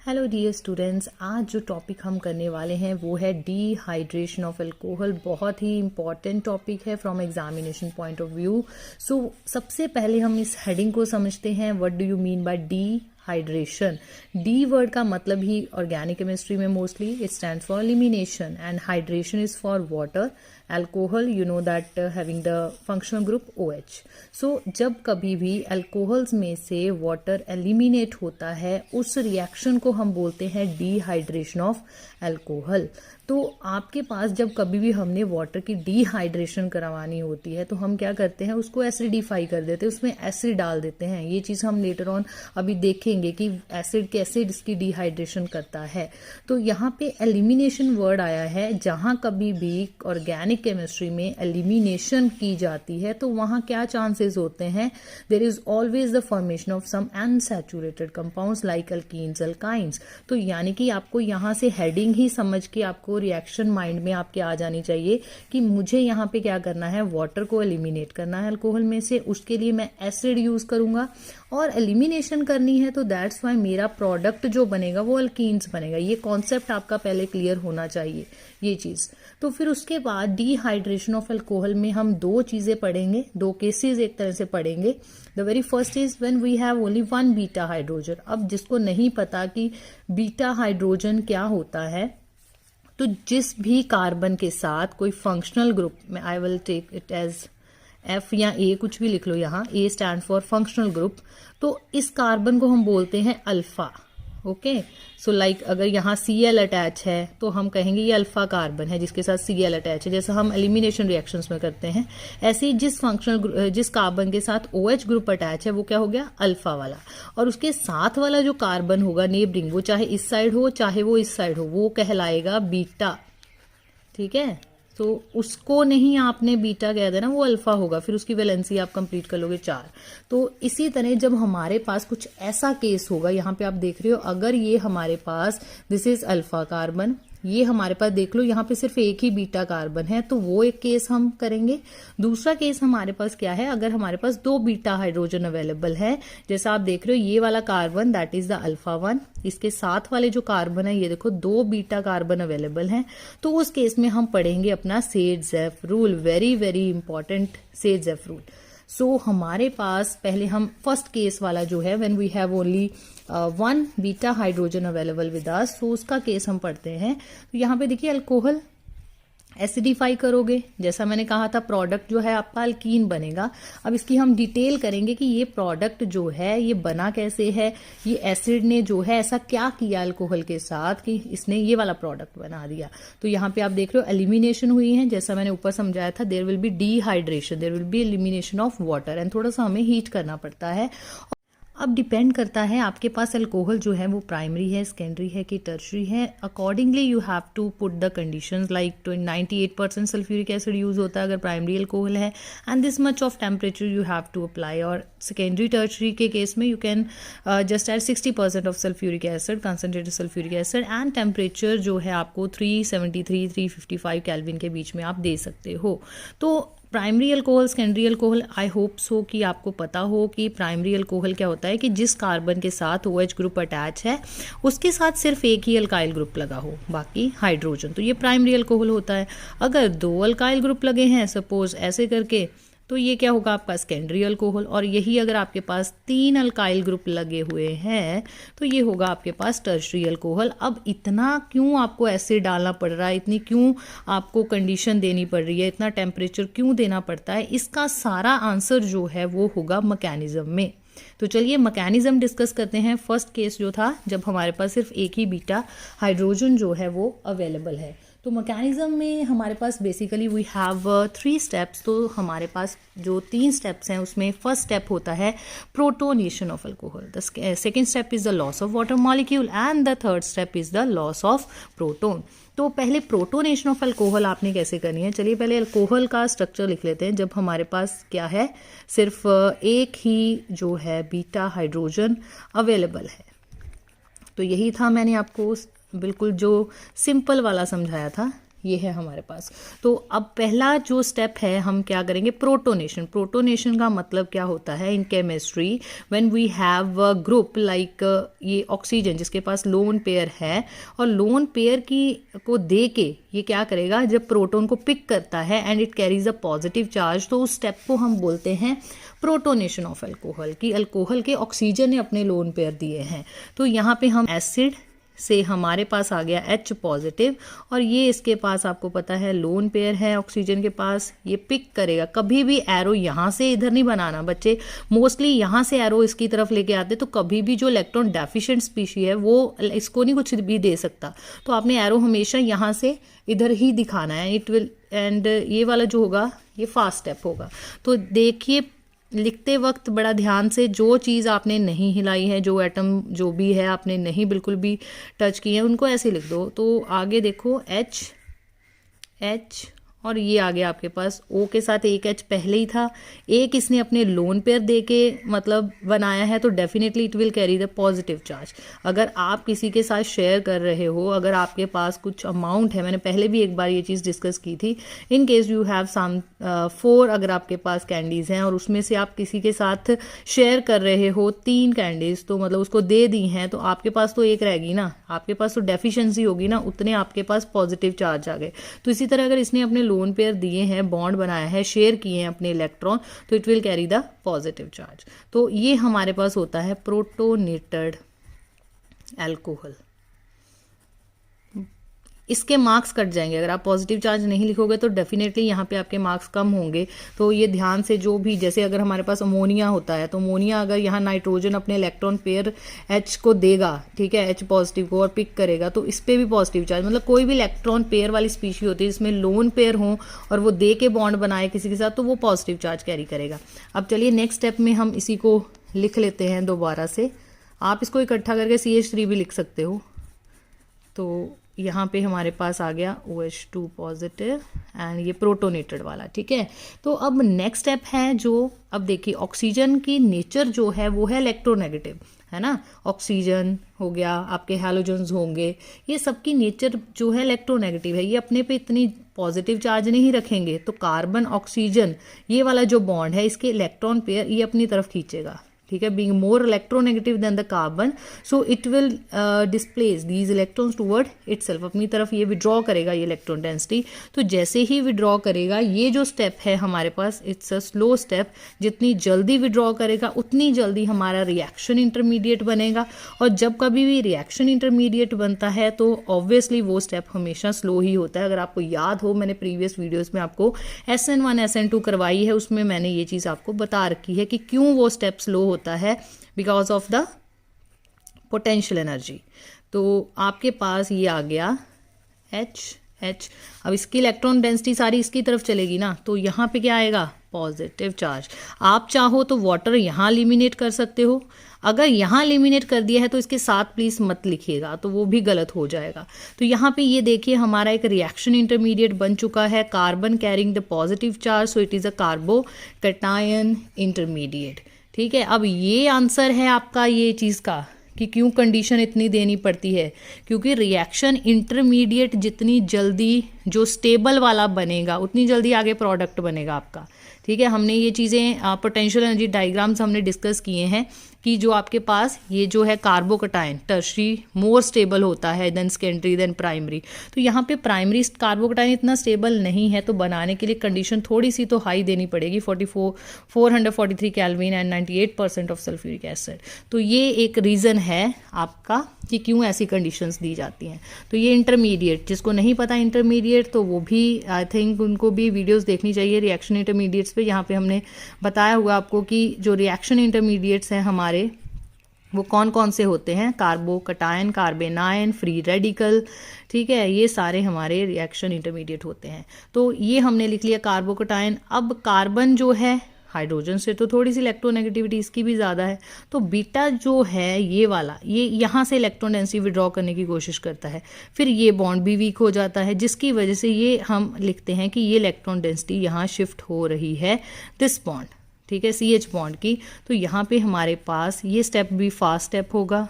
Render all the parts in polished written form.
Hello dear students, आज जो topic हम करने वाले हैं वो है डिहाइड्रेशन ऑफ अल्कोहल। बहुत ही इंपॉर्टेंट टॉपिक है from examination point of view. So सबसे पहले हम इस हेडिंग को समझते हैं। What do you mean by dehydration? De word का मतलब ही ऑर्गेनिक केमिस्ट्री में mostly it stand for elimination and hydration is for water. Alcohol you know that having the functional group OH। So जब कभी भी अल्कोहल्स में से water eliminate होता है उस रिएक्शन को हम बोलते हैं डिहाइड्रेशन ऑफ अल्कोहल। तो आपके पास जब कभी भी हमने वाटर की डिहाइड्रेशन करवानी होती है तो हम क्या करते हैं, उसको एसिडिफाई कर देते हैं, उसमें एसिड डाल देते हैं। ये चीज़ हम लेटर ऑन अभी देखेंगे कि एसिड कैसे इसकी डिहाइड्रेशन करता है। तो यहाँ पे एलिमिनेशन वर्ड आया है। जहाँ कभी भी ऑर्गेनिक केमिस्ट्री में एलिमिनेशन की जाती है तो वहाँ क्या चांसेस होते हैं, there is always the formation of some unsaturated compounds like alkenes, alkynes. तो यानी कि आपको यहाँ से हेडिंग ही समझ के आपको रिएक्शन माइंड में आपके आ जानी चाहिए कि मुझे यहाँ पे क्या करना है, वाटर को एलिमिनेट करना है अल्कोहल में से। उसके लिए मैं एसिड यूज करूंगा और एलिमिनेशन करनी है, तो दैट्स वाई मेरा प्रोडक्ट जो बनेगा वो अल्कीन्स बनेगा। ये कॉन्सेप्ट आपका पहले क्लियर होना चाहिए, ये चीज। तो फिर उसके बाद डिहाइड्रेशन ऑफ अल्कोहल में हम दो चीजें पढ़ेंगे, दो केसेस एक तरह से पढ़ेंगे। The very first is when we have only one beta hydrogen. अब जिसको नहीं पता कि बीटा हाइड्रोजन क्या होता है, तो जिस भी कार्बन के साथ कोई फंक्शनल ग्रुप में, I will take it as F या A, कुछ भी लिख लो यहाँ, A stand for functional group. तो इस कार्बन को हम बोलते हैं अल्फा। ओके, सो लाइक अगर यहाँ Cl अटैच है तो हम कहेंगे ये अल्फा कार्बन है जिसके साथ Cl अटैच है, जैसा हम एलिमिनेशन रिएक्शंस में करते हैं। ऐसे ही जिस कार्बन के साथ OH ग्रुप अटैच है वो क्या हो गया, अल्फा वाला। और उसके साथ वाला जो कार्बन होगा नेबरिंग, वो चाहे इस साइड हो चाहे वो इस साइड हो, वो कहलाएगा बीटा। ठीक है, तो उसको नहीं आपने बीटा कह देना, वो अल्फा होगा। फिर उसकी वैलेंसी आप कंप्लीट कर लोगे 4। तो इसी तरह जब हमारे पास कुछ ऐसा केस होगा, यहाँ पे आप देख रहे हो, अगर ये हमारे पास दिस इज अल्फा कार्बन, ये हमारे पास देख लो यहाँ पे सिर्फ एक ही बीटा कार्बन है, तो वो एक केस हम करेंगे। दूसरा केस हमारे पास क्या है, अगर हमारे पास दो बीटा हाइड्रोजन अवेलेबल है, जैसा आप देख रहे हो ये वाला carbon that is the alpha 1, इसके साथ वाले जो कार्बन है ये देखो दो बीटा कार्बन अवेलेबल हैं, तो उस केस में हम पढ़ेंगे अपना Saytzeff rule. Very very important Saytzeff rule. So हमारे पास पहले हम फर्स्ट केस वाला जो है when we have only one beta hydrogen available with us, so उसका केस हम पढ़ते हैं। तो यहाँ पे देखिए अल्कोहल एसिडिफाई करोगे, जैसा मैंने कहा था प्रोडक्ट जो है आपका अल्कीन बनेगा। अब इसकी हम डिटेल करेंगे कि ये प्रोडक्ट जो है ये बना कैसे है, ये एसिड ने जो है ऐसा क्या किया अल्कोहल के साथ कि इसने ये वाला प्रोडक्ट बना दिया। तो यहाँ पे आप देख रहे हो एलिमिनेशन हुई है, जैसा मैंने ऊपर समझाया था, there will be dehydration, there will be elimination of water and थोड़ा सा हमें हीट करना पड़ता है। अब डिपेंड करता है आपके पास अल्कोहल जो है वो प्राइमरी है, सेकेंडरी है कि टर्शरी है। Accordingly you have to put the conditions, like 98% sulphuric acid use होता है अगर प्राइमरी अल्कोहल है, and this much of temperature you have to apply. और सेकेंडरी टर्शरी के केस में you can just add 60% of sulphuric acid, concentrated sulphuric acid, and temperature जो है आपको 373 355 केल्विन के बीच में आप दे सकते हो। तो primary alcohol, secondary alcohol, I hope so कि आपको पता हो कि प्राइमरी अल्कोहल क्या होता है कि जिस कार्बन के साथ OH ग्रुप अटैच है उसके साथ सिर्फ एक ही अल्काइल ग्रुप लगा हो, बाकी हाइड्रोजन, तो ये प्राइमरी अल्कोहल होता है। अगर दो अल्काइल ग्रुप लगे हैं सपोज ऐसे करके, तो ये क्या होगा आपका सेकेंडरी अल्कोहल। और यही अगर आपके पास 3 अल्काइल ग्रुप लगे हुए हैं तो ये होगा आपके पास टर्शरी अल्कोहल। अब इतना क्यों आपको एसिड डालना पड़ रहा है, इतनी क्यों आपको कंडीशन देनी पड़ रही है, इतना टेम्परेचर क्यों देना पड़ता है, इसका सारा आंसर जो है वो होगा मैकेनिज्म में। तो चलिए मैकेनिज्म डिस्कस करते हैं। फर्स्ट केस जो था जब हमारे पास सिर्फ एक ही बीटा हाइड्रोजन जो है वो अवेलेबल है, तो मैकेनिज्म में हमारे पास बेसिकली वी हैव 3 स्टेप्स। तो हमारे पास जो 3 स्टेप्स हैं उसमें फर्स्ट स्टेप होता है protonation of alcohol, the second step is the loss of water molecule and the third step is the loss of proton. तो पहले प्रोटोनेशन ऑफ अल्कोहल आपने कैसे करनी है, चलिए पहले अल्कोहल का स्ट्रक्चर लिख लेते हैं। जब हमारे पास क्या है, सिर्फ एक ही जो है बीटा हाइड्रोजन अवेलेबल है, तो यही था मैंने आपको बिल्कुल जो सिंपल वाला समझाया था, ये है हमारे पास। तो अब पहला जो स्टेप है हम क्या करेंगे, प्रोटोनेशन। प्रोटोनेशन का मतलब क्या होता है in chemistry, when we have a group like ये ऑक्सीजन जिसके पास लोन पेयर है, और लोन पेयर की को दे के ये क्या करेगा, जब प्रोटोन को पिक करता है and it carries a positive charge, तो उस स्टेप को हम बोलते हैं प्रोटोनेशन ऑफ अल्कोहल, कि अल्कोहल के ऑक्सीजन ने अपने लोन पेयर दिए हैं। तो यहाँ पे हम एसिड से हमारे पास आ गया H पॉजिटिव, और ये इसके पास आपको पता है लोन पेयर है ऑक्सीजन के पास, ये पिक करेगा। कभी भी एरो यहाँ से इधर नहीं बनाना बच्चे, मोस्टली यहाँ से एरो इसकी तरफ लेके आते, तो कभी भी जो इलेक्ट्रॉन डेफिशिएंट स्पीशी है वो इसको नहीं कुछ भी दे सकता। तो आपने एरो हमेशा यहाँ से इधर ही दिखाना है, इट विल, एंड ये वाला जो होगा ये फास्ट स्टेप होगा। तो देखिए लिखते वक्त बड़ा ध्यान से, जो चीज़ आपने नहीं हिलाई है, जो एटम जो भी है आपने नहीं बिल्कुल भी टच किए हैं, उनको ऐसे लिख दो। तो आगे देखो H और ये आ गया आपके पास O के साथ एक H पहले ही था, एक इसने अपने लोन पेयर दे के मतलब बनाया है, तो definitely it will carry the positive charge. अगर आप किसी के साथ शेयर कर रहे हो, अगर आपके पास कुछ अमाउंट है, मैंने पहले भी एक बार ये चीज़ डिस्कस की थी, in case you have some 4 अगर आपके पास कैंडीज़ हैं और उसमें से आप किसी के साथ शेयर कर रहे हो 3 कैंडीज़, तो मतलब उसको दे दी हैं, तो आपके पास तो एक रहेगी ना, आपके पास तो डेफिशिएंसी होगी ना, उतने आपके पास पॉजिटिव चार्ज आ गए। तो इसी तरह अगर इसने अपने लोन पेयर दिए हैं, बॉन्ड बनाया है, शेयर किए हैं अपने इलेक्ट्रॉन, तो it will carry the positive charge. तो ये हमारे पास होता है प्रोटोनेटेड अल्कोहल। इसके मार्क्स कट जाएंगे, अगर आप पॉजिटिव चार्ज नहीं लिखोगे तो डेफिनेटली यहाँ पे आपके मार्क्स कम होंगे। तो ये ध्यान से, जो भी, जैसे अगर हमारे पास अमोनिया होता है, तो अमोनिया अगर यहाँ नाइट्रोजन अपने इलेक्ट्रॉन पेयर H को देगा, ठीक है, H पॉजिटिव को, और पिक करेगा, तो इस पर भी पॉजिटिव चार्ज, मतलब कोई भी इलेक्ट्रॉन पेयर वाली स्पीशी होती है जिसमें लोन पेयर हो और वो दे के बॉन्ड बनाए किसी के साथ, तो वो पॉजिटिव चार्ज कैरी करेगा। अब चलिए नेक्स्ट स्टेप में हम इसी को लिख लेते हैं दोबारा से। आप इसको इकट्ठा करके CH3 भी लिख सकते हो। तो यहाँ पे हमारे पास आ गया OH2 पॉजिटिव एंड ये प्रोटोनेटेड वाला, ठीक है। तो अब नेक्स्ट स्टेप है जो, अब देखिए ऑक्सीजन की नेचर जो है वो है इलेक्ट्रोनेगेटिव, है ना। ऑक्सीजन हो गया, आपके हैलोजन्स होंगे, ये सबकी नेचर जो है इलेक्ट्रोनेगेटिव है, ये अपने पे इतनी पॉजिटिव चार्ज नहीं रखेंगे। तो कार्बन ऑक्सीजन ये वाला जो बॉन्ड है, इसके इलेक्ट्रॉन पेयर ये अपनी तरफ खींचेगा, ठीक है, being more electronegative than the carbon, so it will displace these electrons toward itself, अपनी तरफ ये विड्रॉ करेगा ये इलेक्ट्रॉन डेंसिटी। तो जैसे ही विड्रॉ करेगा, ये जो स्टेप है हमारे पास, इट्स अ स्लो स्टेप, जितनी जल्दी विड्रॉ करेगा उतनी जल्दी हमारा रिएक्शन इंटरमीडिएट बनेगा। और जब कभी भी रिएक्शन इंटरमीडिएट बनता है तो ऑब्वियसली वो स्टेप हमेशा स्लो ही होता है। अगर आपको याद हो, मैंने प्रीवियस वीडियोज में आपको SN1 SN2 करवाई है, उसमें मैंने ये चीज़ आपको बता रखी है कि क्यों वो स्टेप स्लो होता है, because of the potential energy. तो आपके पास ये आ गया H। अब इसकी इलेक्ट्रॉन डेंसिटी सारी इसकी तरफ चलेगी ना, तो यहाँ पे क्या आएगा, पॉजिटिव चार्ज। आप चाहो तो वाटर यहाँ एलिमिनेट कर सकते हो, अगर यहाँ एलिमिनेट कर दिया है तो इसके साथ प्लीज मत लिखिएगा, तो वो भी गलत हो जाएगा। तो यहाँ पे ये देखिए हमारा एक रिएक्शन इंटरमीडिएट बन चुका है, carbon carrying the positive charge, so it is a carbocation intermediate, ठीक है। अब ये आंसर है आपका ये चीज़ का कि क्यों कंडीशन इतनी देनी पड़ती है, क्योंकि रिएक्शन इंटरमीडिएट जितनी जल्दी जो स्टेबल वाला बनेगा उतनी जल्दी आगे प्रोडक्ट बनेगा आपका, ठीक है। हमने ये चीज़ें पोटेंशियल एनर्जी डायग्राम्स हमने डिस्कस किए हैं कि जो आपके पास ये जो है कार्बोकैटायन टर्शरी मोर स्टेबल होता है देन सेकेंडरी देन प्राइमरी। तो यहाँ पे प्राइमरी कार्बोकैटायन इतना स्टेबल नहीं है, तो बनाने के लिए कंडीशन थोड़ी सी तो हाई देनी पड़ेगी, 443 kelvin and 98% of sulphuric acid. तो ये एक रीज़न है आपका कि क्यों ऐसी कंडीशंस दी जाती हैं। तो ये इंटरमीडिएट, जिसको नहीं पता इंटरमीडिएट, तो वो भी आई थिंक उनको भी वीडियोस देखनी चाहिए रिएक्शन इंटरमीडिएट्स पे। यहाँ पे हमने बताया हुआ आपको कि जो रिएक्शन इंटरमीडिएट्स हैं हमारे, वो कौन कौन से होते हैं, कार्बोकैटायन, कार्बेनायन, फ्री रेडिकल, ठीक है, ये सारे हमारे रिएक्शन इंटरमीडिएट होते हैं। तो ये हमने लिख लिया कार्बोकैटायन। अब कार्बन जो है हाइड्रोजन से तो थोड़ी सी इलेक्ट्रोनेगेटिविटी इसकी भी ज़्यादा है, तो बीटा जो है ये वाला, ये यहाँ से इलेक्ट्रॉन डेंसिटी विड्रॉ करने की कोशिश करता है, फिर ये बॉन्ड भी वीक हो जाता है, जिसकी वजह से ये हम लिखते हैं कि ये इलेक्ट्रॉन डेंसिटी यहाँ शिफ्ट हो रही है दिस बॉन्ड, ठीक है, CH बॉन्ड की। तो यहाँ पे हमारे पास ये स्टेप भी फास्ट स्टेप होगा,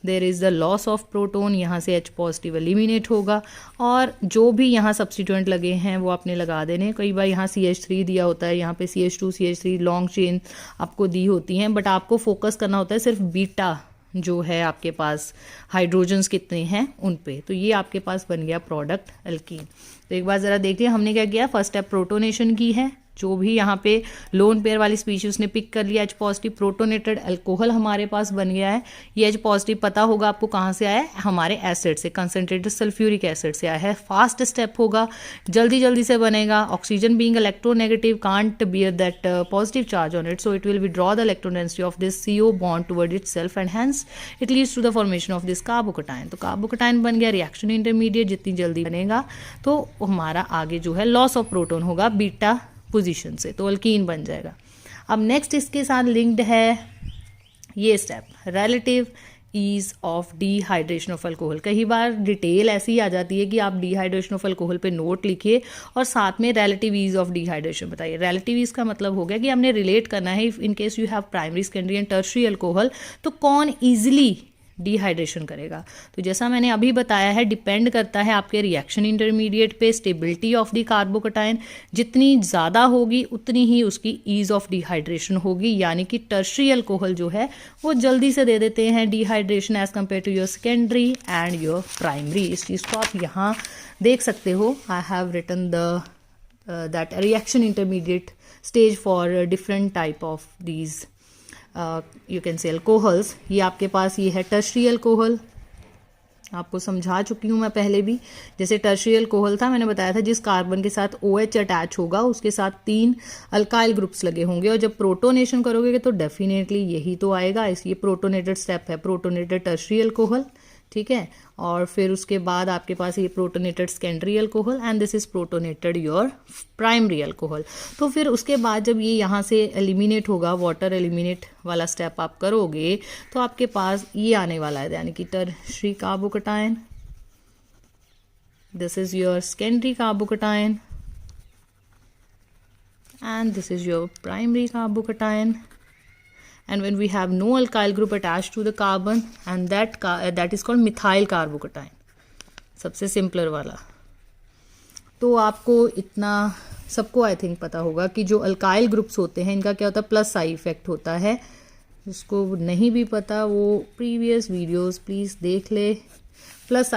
there is the loss of proton, यहाँ से H पॉजिटिव एलिमिनेट होगा, और जो भी यहाँ सब्स्टिट्यूएंट लगे हैं वो आपने लगा देने। कई बार यहाँ CH3 दिया होता है, यहाँ पे CH2 CH3 लॉन्ग चेन आपको दी होती हैं, बट आपको फोकस करना होता है सिर्फ बीटा जो है आपके पास हाइड्रोजन्स कितने हैं उन पे। तो ये आपके पास बन गया प्रोडक्ट एल्कीन। तो एक बार ज़रा देखिए हमने क्या किया, फर्स्ट स्टेप प्रोटोनेशन की है, जो भी यहाँ पे लोन पेयर वाली स्पीशीज ने पिक कर लिया H पॉजिटिव, प्रोटोनेटेड अल्कोहल हमारे पास बन गया है। ये H पॉजिटिव पता होगा आपको कहाँ से आया है, हमारे एसिड से, कंसनट्रेटेड सल्फ्यूरिक एसिड से आया है। फास्ट स्टेप होगा, जल्दी जल्दी से बनेगा। Oxygen being electronegative can't bear that positive charge on it, so it will withdraw the electron density of this CO bond toward itself and hence it leads to the formation of this carbocation. तो carbocation बन गया, reaction intermediate जितनी जल्दी बनेगा तो हमारा आगे जो है लॉस ऑफ प्रोटोन होगा बीटा पोजीशन से, तो अल्कीन बन जाएगा। अब नेक्स्ट इसके साथ लिंक्ड है ये step, relative ease of dehydration of alcohol. कई बार डिटेल ऐसी आ जाती है कि आप डिहाइड्रेशन ऑफ अल्कोहल पे नोट लिखिए और साथ में रिलेटिव ईज ऑफ डिहाइड्रेशन बताइए। रिलेटिव ईज का मतलब हो गया कि हमने रिलेट करना है, in case you have primary, secondary and tertiary alcohol, तो कौन ईजिली डिहाइड्रेशन करेगा। तो जैसा मैंने अभी बताया है, डिपेंड करता है आपके रिएक्शन इंटरमीडिएट पे, स्टेबिलिटी ऑफ द कार्बोकटायन जितनी ज़्यादा होगी उतनी ही उसकी ईज ऑफ डिहाइड्रेशन होगी, यानी कि टर्शरी अल्कोहल जो है वो जल्दी से दे देते हैं dehydration as compare to your secondary and your primary. इस चीज़ को आप यहाँ देख सकते हो, I have written the that reaction intermediate stage for different type of these you can say alcohols. ये आपके पास ये है टर्शरी अल्कोहल, आपको समझा चुकी हूँ मैं पहले भी। जैसे टर्शरी अल्कोहल था, मैंने बताया था जिस कार्बन के साथ OH अटैच होगा उसके साथ 3 अल्काइल ग्रुप्स लगे होंगे, और जब प्रोटोनेशन करोगे तो डेफिनेटली यही तो आएगा। इस ये प्रोटोनेटेड स्टेप है, प्रोटोनेटेड टर्शरी अल्कोहल, ठीक है। और फिर उसके बाद आपके पास ये protonated secondary alcohol and this is protonated your primary alcohol. तो फिर उसके बाद जब ये यहाँ से एलिमिनेट होगा, वाटर एलिमिनेट वाला स्टेप आप करोगे तो आपके पास ये आने वाला है, यानी कि tertiary carbocation, this is your secondary carbocation and this is your primary carbocation. And when we have no alkyl group attached to the carbon, and that is called methyl carbocation, सबसे सिंपलर वाला। तो आपको इतना सबको I think पता होगा कि जो अल्काइल ग्रुप्स होते हैं इनका क्या होता है, प्लस साइड इफेक्ट होता है। जिसको नहीं भी पता वो प्रीवियस वीडियोस प्लीज देख ले। Plus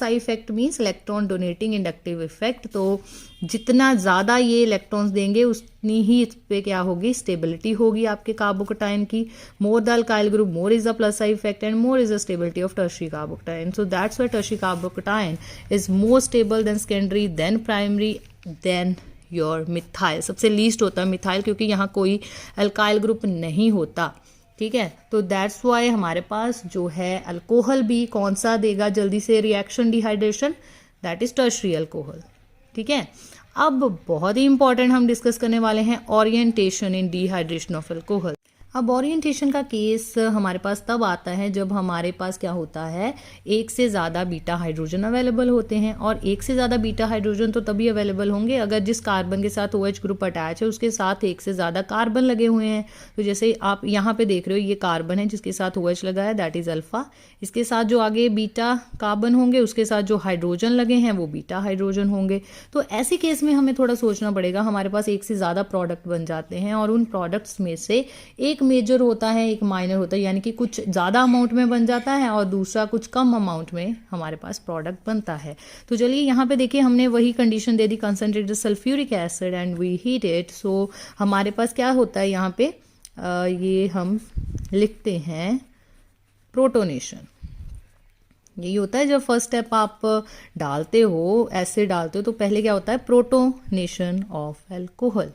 I effect means electron donating inductive effect. तो जितना ज़्यादा ये इलेक्ट्रॉन्स देंगे उतनी ही इस पे क्या होगी, स्टेबिलिटी होगी आपके कार्बोकटायन की। More the alkyl group more is the plus I effect and more is the stability of tertiary carbocation. So that's why tertiary carbocation is more stable than secondary than primary than your methyl. सबसे least होता है methyl क्योंकि यहाँ कोई alkyl group नहीं होता, ठीक है। तो दैट्स वाई हमारे पास जो है अल्कोहल भी कौन सा देगा जल्दी से reaction dehydration, that is tertiary alcohol, ठीक है। अब बहुत ही इंपॉर्टेंट हम डिस्कस करने वाले हैं orientation in dehydration of alcohol. अब ओरिएंटेशन का केस हमारे पास तब आता है जब हमारे पास क्या होता है, एक से ज़्यादा बीटा हाइड्रोजन अवेलेबल होते हैं। और एक से ज़्यादा बीटा हाइड्रोजन तो तभी अवेलेबल होंगे अगर जिस कार्बन के साथ OH ग्रुप अटैच है उसके साथ एक से ज़्यादा कार्बन लगे हुए हैं। तो जैसे आप यहाँ पे देख रहे हो, ये कार्बन है जिसके साथ OH लगा है, दैट इज़ अल्फा। इसके साथ जो आगे बीटा कार्बन होंगे उसके साथ जो हाइड्रोजन लगे हैं वो बीटा हाइड्रोजन होंगे। तो ऐसे केस में हमें थोड़ा सोचना पड़ेगा, हमारे पास एक से ज़्यादा प्रोडक्ट बन जाते हैं और उन प्रोडक्ट्स में से एक मेजर होता है एक माइनर होता है, यानी कि कुछ ज़्यादा अमाउंट में बन जाता है और दूसरा कुछ कम अमाउंट में हमारे पास प्रोडक्ट बनता है। तो चलिए यहाँ पे देखिए, हमने वही कंडीशन दे दी, concentrated sulphuric acid and we heat it. So हमारे पास क्या होता है यहाँ पे, ये हम लिखते हैं प्रोटोनेशन। यही होता है जब फर्स्ट स्टेप आप डालते हो, एसिड डालते हो, तो पहले क्या होता है, प्रोटोनेशन ऑफ अल्कोहल।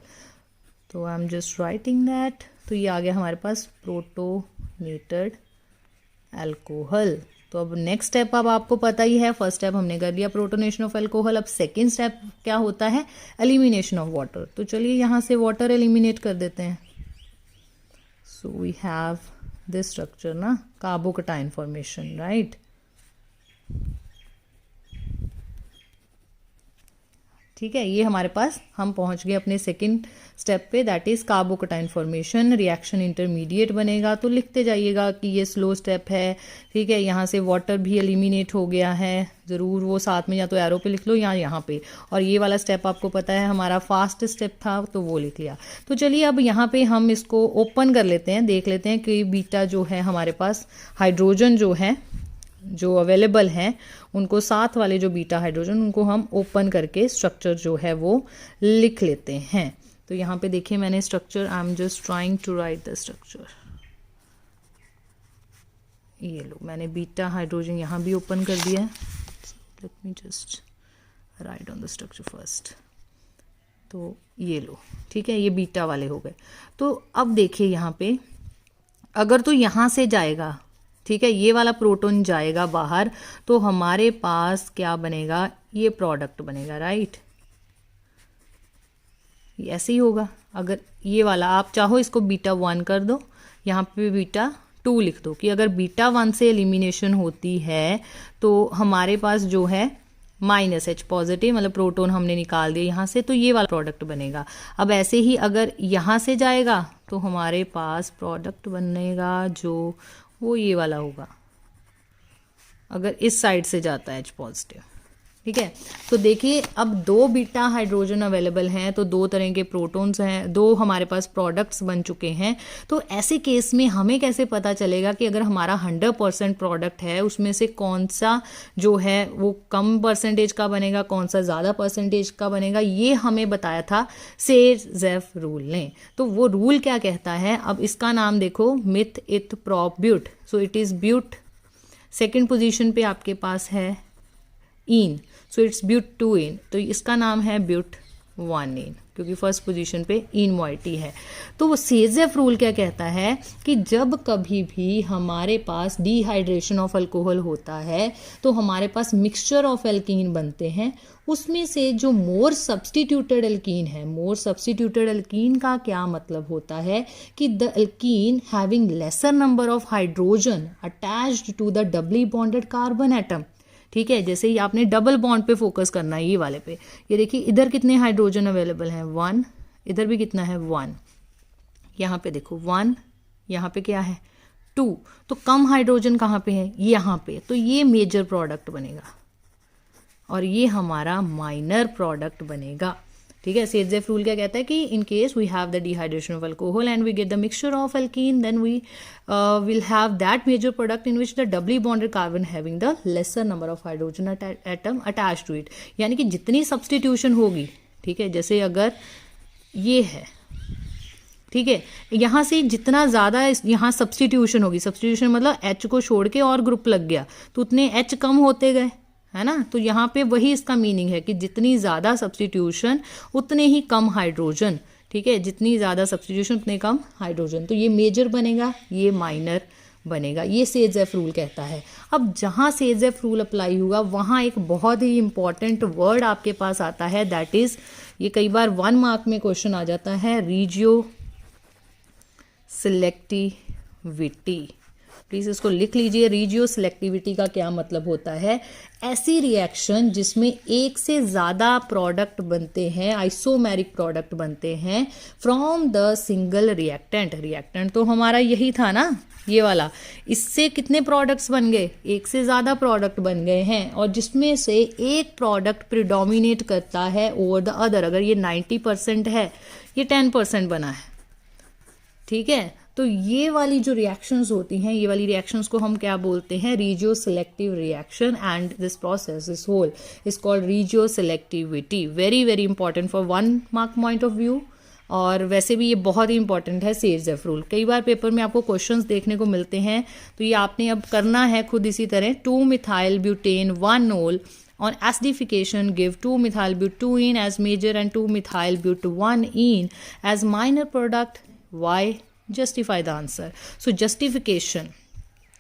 तो I am just writing that. तो ये आ गया हमारे पास प्रोटोनेटेड अल्कोहल। तो अब नेक्स्ट स्टेप अब आपको पता ही है, फर्स्ट स्टेप हमने कर लिया प्रोटोनेशन ऑफ अल्कोहल। अब सेकेंड स्टेप क्या होता है, एलिमिनेशन ऑफ वाटर। तो चलिए यहाँ से वाटर एलिमिनेट कर देते हैं। So we have this structure ना, कार्बोकटायन फॉर्मेशन, राइट। ठीक है, ये हमारे पास हम पहुंच गए अपने सेकंड स्टेप पे, that is carbocation formation. Reaction intermediate बनेगा, तो लिखते जाइएगा कि ये स्लो स्टेप है। ठीक है, यहाँ से वाटर भी एलिमिनेट हो गया है, ज़रूर वो साथ में या तो एरो पे लिख लो या यहाँ पे। और ये वाला स्टेप आपको पता है हमारा फास्ट स्टेप था, तो वो लिख लिया। तो चलिए अब यहाँ पे हम इसको ओपन कर लेते हैं, देख लेते हैं कि बीटा जो है हमारे पास हाइड्रोजन जो है जो अवेलेबल हैं उनको, साथ वाले जो बीटा हाइड्रोजन, उनको हम ओपन करके स्ट्रक्चर जो है वो लिख लेते हैं। तो यहाँ पे देखिए मैंने structure, I am just trying to write the structure. ये लो, मैंने बीटा हाइड्रोजन यहाँ भी ओपन कर दिया है। Let me just right on the structure first. तो ये लो, ठीक है, ये बीटा वाले हो गए। तो अब देखिए यहाँ पे अगर तो यहाँ से जाएगा, ठीक है, ये वाला प्रोटॉन जाएगा बाहर, तो हमारे पास क्या बनेगा, ये प्रोडक्ट बनेगा, राइट। ऐसे ही होगा। अगर ये वाला आप चाहो इसको बीटा 1 कर दो, यहाँ पे बीटा 2 लिख दो, कि अगर बीटा 1 से एलिमिनेशन होती है तो हमारे पास जो है -H पॉजिटिव, मतलब प्रोटॉन हमने निकाल दिया यहाँ से, तो ये वाला प्रोडक्ट बनेगा। अब ऐसे ही अगर यहाँ से जाएगा तो हमारे पास प्रोडक्ट बनेगा जो वो ये वाला होगा, अगर इस साइड से जाता है H पॉजिटिव। ठीक है, तो देखिए अब 2 बीटा हाइड्रोजन अवेलेबल हैं, तो 2 तरह के प्रोटॉन्स हैं, 2 हमारे पास प्रोडक्ट्स बन चुके हैं। तो ऐसे केस में हमें कैसे पता चलेगा कि अगर हमारा 100% प्रोडक्ट है उसमें से कौन सा जो है वो कम परसेंटेज का बनेगा, कौन सा ज़्यादा परसेंटेज का बनेगा, ये हमें बताया था सेर-ज़ेफ रूल ने। तो वो रूल क्या कहता है, अब इसका नाम देखो, meth eth prop but. So it is but. Second position पे आपके पास है इन, सो इट्स ब्यूट 2 इन, तो इसका नाम है ब्यूट 1 इन, क्योंकि फर्स्ट पोजीशन पे इन मोइटी है। तो वो सेर-ज़ेफ रूल क्या कहता है कि जब कभी भी हमारे पास डिहाइड्रेशन ऑफ अल्कोहल होता है तो हमारे पास मिक्सचर ऑफ एल्कीन बनते हैं, उसमें से जो मोर सब्सटीट्यूटेड एल्कीन है, मोर सब्सटीट्यूटेड एल्कीन का क्या मतलब होता है कि the alkene having lesser number of hydrogen attached to the doubly bonded carbon atom. ठीक है, जैसे ही आपने डबल बॉन्ड पे फोकस करना है, ये वाले पे, ये देखिए इधर कितने हाइड्रोजन अवेलेबल हैं, 1, इधर भी कितना है 1, यहाँ पे देखो 1, यहाँ पे क्या है 2, तो कम हाइड्रोजन कहाँ पे है, यहाँ पे, तो ये मेजर प्रोडक्ट बनेगा और ये हमारा माइनर प्रोडक्ट बनेगा। ठीक है, सेर-ज़ेफ रूल क्या कहता है कि in case we have the dehydration of alcohol and we get the mixture of alkene, then we will have that major product in which the doubly bonded carbon having the lesser number of hydrogen atom attach to it. यानी कि जितनी substitution होगी, ठीक है, जैसे अगर ये है, ठीक है, यहाँ से जितना ज़्यादा यहाँ सब्सटीट्यूशन होगी, सब्सटीट्यूशन मतलब H को छोड़ के और ग्रुप लग गया तो उतने H कम होते गए, है ना। तो यहाँ पे वही इसका मीनिंग है कि जितनी ज़्यादा सब्सटीट्यूशन उतने ही कम हाइड्रोजन। ठीक है, जितनी ज़्यादा सब्सटीट्यूशन उतने कम हाइड्रोजन, तो ये मेजर बनेगा, ये माइनर बनेगा, ये सेर-ज़ेफ रूल कहता है। अब जहाँ सेर-ज़ेफ रूल अप्लाई हुआ वहाँ एक बहुत ही इंपॉर्टेंट वर्ड आपके पास आता है, दैट इज़, ये कई बार 1 मार्क में क्वेश्चन आ जाता है, रीजियो सिलेक्टिविटी। प्लीज़ इसको लिख लीजिए, रीजियो सिलेक्टिविटी का क्या मतलब होता है, ऐसी रिएक्शन जिसमें एक से ज़्यादा प्रोडक्ट बनते हैं, आइसोमेरिक प्रोडक्ट बनते हैं from the single reactant. Reactant तो हमारा यही था ना, ये वाला, इससे कितने प्रोडक्ट्स बन गए, एक से ज़्यादा प्रोडक्ट बन गए हैं, और जिसमें से एक प्रोडक्ट प्रिडोमिनेट करता है ओवर द अदर। अगर ये 90% है, ये 10% बना है, ठीक है, तो ये वाली जो रिएक्शंस होती हैं, ये वाली रिएक्शंस को हम क्या बोलते हैं, regio selective reaction, and this process, this whole is called regio selectivity. Very very important for 1 mark point of view, और वैसे भी ये बहुत ही इंपॉर्टेंट है सेर-ज़ेफ रूल। कई बार पेपर में आपको क्वेश्चंस देखने को मिलते हैं, तो ये आपने अब करना है खुद इसी तरह। 2-मिथाइल ब्यूटेन 1 नोल on acidification give 2-methyl-but2-ene as major and 2-methyl-but1-ene as minor product. Why? Justify the answer. So justification,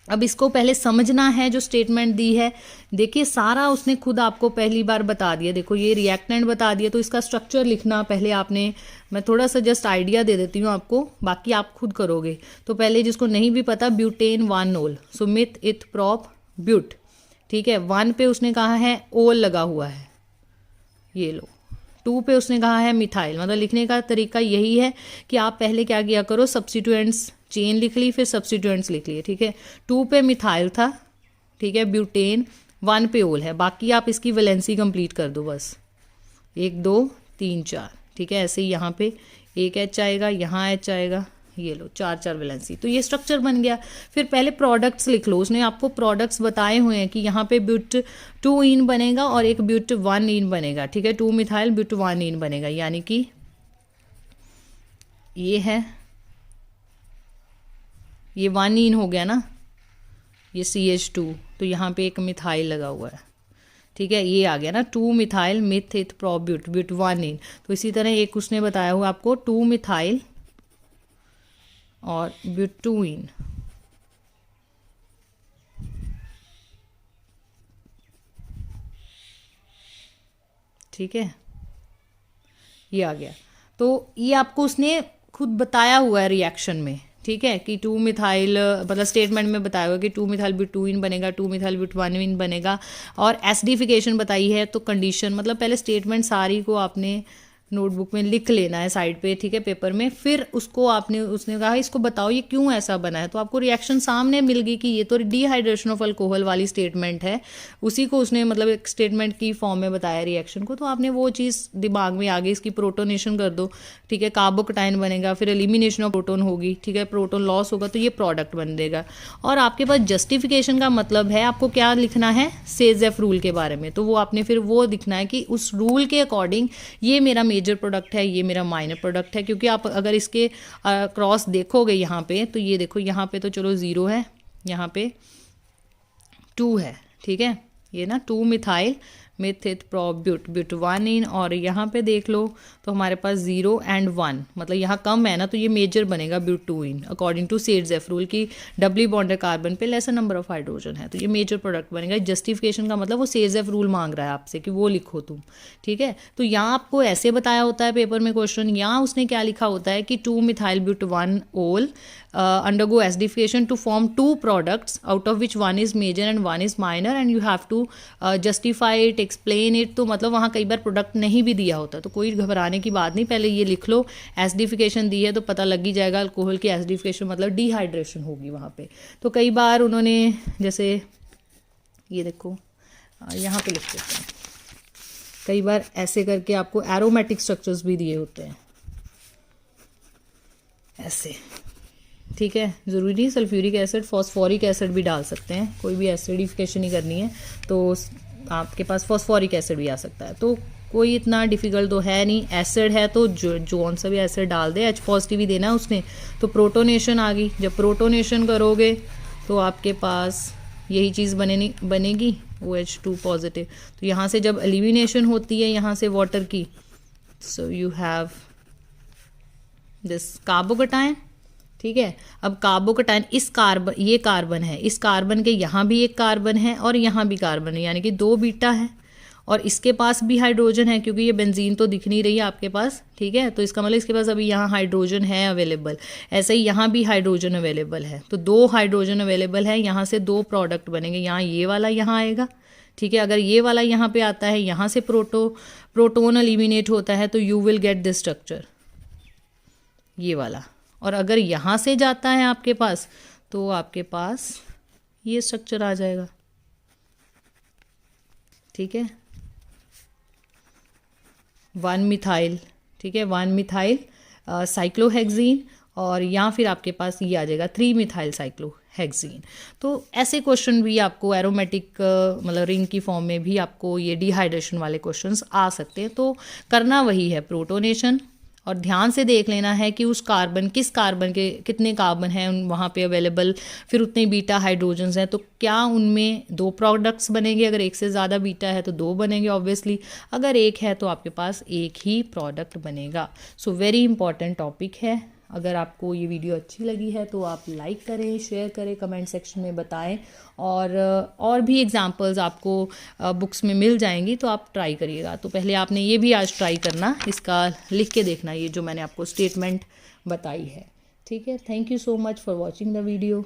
अब इसको पहले समझना है जो स्टेटमेंट दी है। देखिए सारा उसने खुद आपको पहली बार बता दिया, देखो ये रिएक्टेंट बता दिया, तो इसका स्ट्रक्चर लिखना पहले आपने, मैं थोड़ा सा जस्ट आइडिया दे देती हूँ आपको, बाकी आप खुद करोगे। तो पहले जिसको नहीं भी पता, ब्यूटेन 1 नोल, so meth eth prop but, ठीक है, 1 पे उसने कहा है ओल लगा हुआ है, ये लो, 2 पे उसने कहा है मिथाइल, मतलब लिखने का तरीका यही है कि आप पहले क्या किया करो, सब्स्टिट्यूएंट्स चेन लिख ली, फिर सब्स्टिट्यूएंट्स लिख लिए, ठीक है। 2 पे मिथाइल था, ठीक है, ब्यूटेन, 1 पे ओल है, बाकी आप इसकी वैलेंसी कंप्लीट कर दो बस, 1 2 3 4, ठीक है। ऐसे ही यहाँ पे एक एच आएगा, यहाँ एच आएगा, ये लो 4 4 वैलेंसी, तो ये स्ट्रक्चर बन गया। फिर पहले प्रोडक्ट्स लिख लो, उसने आपको प्रोडक्ट्स बताए हुए हैं कि यहाँ पे ब्यूट 2 इन बनेगा और एक ब्यूट 1 इन बनेगा, ठीक है, 2 मिथाइल ब्यूट 1 इन बनेगा, यानी कि ये है, ये 1 इन हो गया ना, ये CH2, तो यहाँ पे एक मिथाइल लगा हुआ है, ठीक है, ये आ गया ना 2 मिथाइल मिथ इथ प्रोब्यूट ब्यूट 1 इन। तो इसी तरह एक उसने बताया हुआ आपको 2 मिथाइल और ब्यूट 2 इन, ठीक है, ये आ गया। तो ये आपको उसने खुद बताया हुआ है रिएक्शन में, ठीक है, कि 2 मिथाइल, मतलब स्टेटमेंट में बताया हुआ कि 2 मिथाइल ब्यूट 2 इन बनेगा, 2 मिथाइल ब्यूट 1 इन बनेगा, और एसिडिफिकेशन बताई है। तो कंडीशन, मतलब पहले स्टेटमेंट सारी को आपने नोटबुक में लिख लेना है साइड पे, ठीक है, पेपर में, फिर उसको आपने, उसने कहा इसको बताओ ये क्यों ऐसा बना है, तो आपको रिएक्शन सामने मिल गई कि ये तो डिहाइड्रेशन ऑफ अल्कोहल वाली स्टेटमेंट है, उसी को उसने मतलब एक स्टेटमेंट की फॉर्म में बताया रिएक्शन को, तो आपने वो चीज़ दिमाग में आ गई, इसकी प्रोटोनेशन कर दो, ठीक है, कार्बोकटाइन बनेगा, फिर एलिमिनेशन ऑफ प्रोटोन होगी, ठीक है, प्रोटोन लॉस होगा, तो ये प्रोडक्ट बन देगा। और आपके पास जस्टिफिकेशन का मतलब है आपको क्या लिखना है, सेजेफ रूल के बारे में, तो वो आपने फिर वो लिखना है कि उस रूल के अकॉर्डिंग ये मेरा मेजर प्रोडक्ट है, ये मेरा माइनर प्रोडक्ट है, क्योंकि आप अगर इसके क्रॉस देखोगे यहाँ पे, तो ये देखो यहाँ पे तो चलो 0 है, यहाँ पे 2 है, ठीक है, ये ना 2 मिथाइल मिथिथ प्रोब्यूट ब्यूट 1 इन, और यहाँ पे देख लो तो हमारे पास 0 एंड 1, मतलब यहाँ कम है ना, तो ये मेजर बनेगा but 2 ene according to Saytzeff rule की डबली बॉन्डेड कार्बन पे लेसर नंबर ऑफ हाइड्रोजन है, तो ये मेजर प्रोडक्ट बनेगा। जस्टिफिकेशन का मतलब वो सेजेफ रूल मांग रहा है आपसे कि वो लिखो तुम, ठीक है। तो यहाँ आपको ऐसे बताया होता है पेपर में क्वेश्चन, यहाँ उसने क्या लिखा होता है कि 2 मिथाइल ब्यूट 1 ओल undergo acidification to form 2 products out of which one is major and one is minor and you have to justify it, explain it। तो मतलब वहाँ कई बार प्रोडक्ट नहीं भी दिया होता, तो कोई घबराने की बात नहीं, पहले ये लिख लो, एसिडिफिकेशन दी है तो पता लग ही जाएगा, अल्कोहल की एसिडिफिकेशन मतलब डिहाइड्रेशन होगी वहाँ पे। तो कई बार उन्होंने, जैसे ये देखो यहाँ पे लिख देते हैं, कई बार ऐसे करके आपको एरोमेटिक स्ट्रक्चर्स भी दिए होते हैं ऐसे, ठीक है, ज़रूरी नहीं सल्फ्यूरिक एसिड, फॉस्फोरिक एसिड भी डाल सकते हैं, कोई भी एसिडिफिकेशन नहीं करनी है तो आपके पास फॉस्फोरिक एसिड भी आ सकता है, तो कोई इतना डिफिकल्ट तो है नहीं। एसिड है तो जोन सा भी एसिड डाल दे, H पॉजिटिव ही देना है उसने, तो प्रोटोनेशन आ गई, जब प्रोटोनेशन करोगे तो आपके पास यही चीज़ बनेगी OH2 पॉजिटिव, तो यहाँ से जब एलिमिनेशन होती है यहाँ से वाटर की, सो यू हैव दिस कार्बोकटाइन, ठीक है। अब कार्बोकटाइन, इस कार्बन, ये कार्बन है, इस कार्बन के यहाँ भी एक कार्बन है और यहाँ भी कार्बन है, यानी कि 2 बीटा है, और इसके पास भी हाइड्रोजन है, क्योंकि ये बेंजीन तो दिख नहीं रही है आपके पास, ठीक है, तो इसका मतलब इसके पास अभी यहाँ हाइड्रोजन है अवेलेबल, ऐसे ही यहाँ भी हाइड्रोजन अवेलेबल है, तो 2 हाइड्रोजन अवेलेबल है, यहाँ से 2 प्रोडक्ट बनेंगे, यहाँ ये वाला यहाँ आएगा, ठीक है। अगर ये वाला यहाँ पे आता है, यहाँ से प्रोटोन एलिमिनेट होता है, तो you will get this structure, ये वाला, और अगर यहाँ से जाता है आपके पास तो आपके पास ये स्ट्रक्चर आ जाएगा, ठीक है, 1 मिथाइल, ठीक है, 1 मिथाइल साइक्लोहेक्सीन, और या फिर आपके पास ये आ जाएगा 3 मिथाइल साइक्लोहेक्सीन। तो ऐसे क्वेश्चन भी आपको एरोमेटिक मतलब रिंग की फॉर्म में भी आपको ये डिहाइड्रेशन वाले क्वेश्चंस आ सकते हैं। तो करना वही है, प्रोटोनेशन, और ध्यान से देख लेना है कि उस कार्बन, किस कार्बन के कितने कार्बन हैं वहाँ पे अवेलेबल, फिर उतने बीटा हाइड्रोजन्स हैं, तो क्या उनमें 2 प्रोडक्ट्स बनेंगे, अगर एक से ज़्यादा बीटा है तो 2 बनेंगे ऑब्वियसली, अगर एक है तो आपके पास एक ही प्रोडक्ट बनेगा। सो वेरी इंपॉर्टेंट टॉपिक है। अगर आपको ये वीडियो अच्छी लगी है तो आप लाइक करें, शेयर करें, कमेंट सेक्शन में बताएं, और भी एग्जांपल्स आपको बुक्स में मिल जाएंगी, तो आप ट्राई करिएगा। तो पहले आपने ये भी आज ट्राई करना, इसका लिख के देखना, ये जो मैंने आपको स्टेटमेंट बताई है, ठीक है। Thank you so much for watching the video.